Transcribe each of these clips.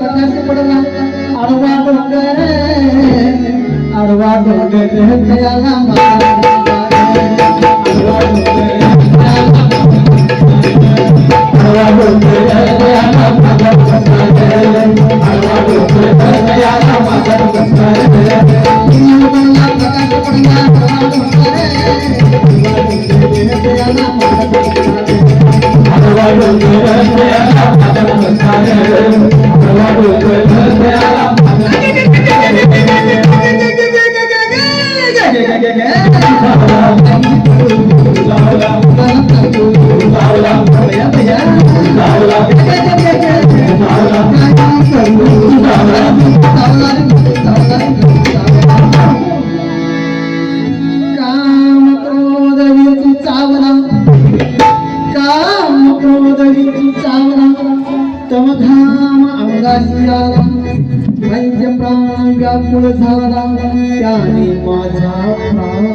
प्रकाश पडला आडवा डोंगर दयाला तमघाम अंगाशी आला म्हणजे प्राण व्याकुळ झाला त्याने माझा प्राण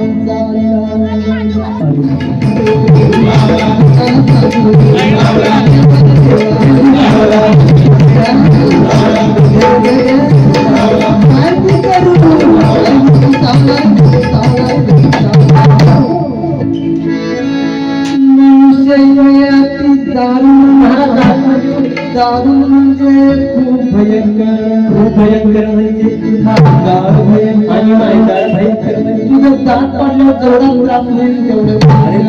दारू म्हणजे खूप भयंकर म्हणजे आणि भयंकर तुझं दात पडल्यावर जेवढा उडास होईल तेवढं अरे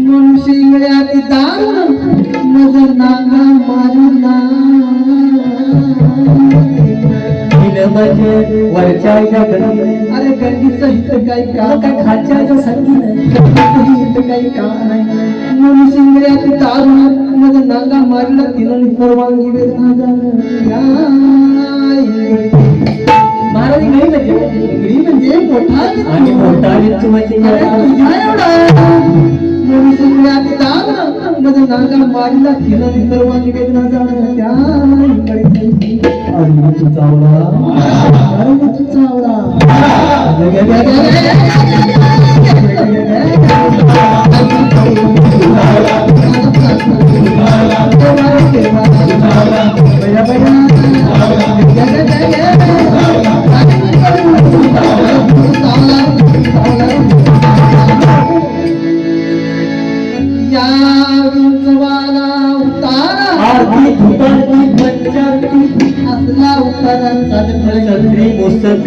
मनुष्य दारू माझं नागा मारूला म्हणजे वरच्या अरे गंडीचं हित काही काम काय खालच्या संगीत हित काही काम नाही मनुष्य दारू माझं नागा मारला तिनं परवानगी महाराज गडी म्हणजे मोठा आणि मोठा माझं नागा मारला तिनं परवानगी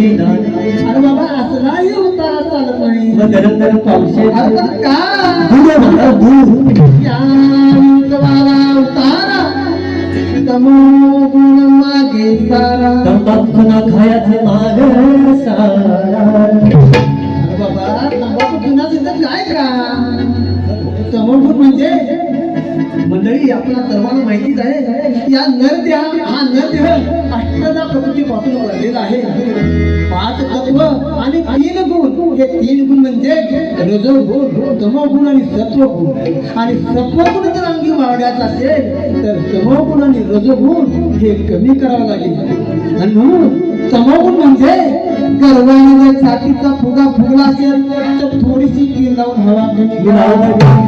अरे बाबा असलाही उतारा चालत नाही गरम गरम पावशे उतारा तमोगुण मागे सारा तंबाखू न खायचे मागे सारा अरे बाबा तंबाखू पुन्हा तिथं काय का तमोगुण म्हणजे मंडळी आपल्याला सर्वांना माहितीच आहे या नरदेह हा नरदेह अष्टदा प्रकृतीपासून बनलेला आहे 5 तत्व आणि 3 गुण हे 3 गुण म्हणजे रजोगुण तमोगुण आणि सत्वगुण आणि सत्वगुण जर अंगी वाढवायचा असेल तर तमोगुण आणि रजोगुण हे कमी करावं लागेल आणि म्हणून तमोगुण म्हणजे गर्वाने जर छातीचा फुगा फुगला असेल तर थोडीशी कीर लावून हवा कमी घ्यावी लागेल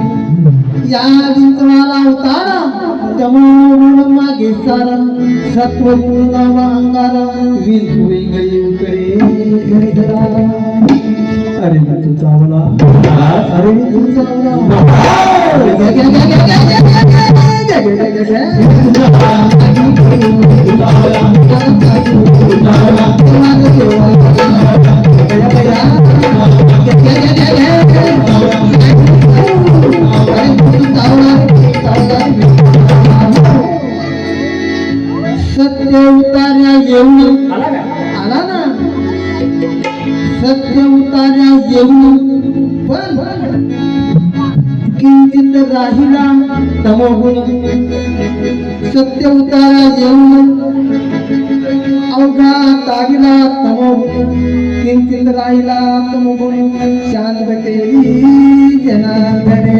या विंचवाला उतारा तमोगुण मागे सारा सत्वगुण लावा अंगारा विंचुई गई उतरे धरा अरे तू चावला अरे तू चावला सत्य उतार्या येऊन आला ना सत्य उतार्या येऊन पण किंचित राहिला तमोगुण सत्य उतार्या येऊन अवघा तागिला तमोगुण किंचित राहिला तमोगुण शांत केली जनार्दने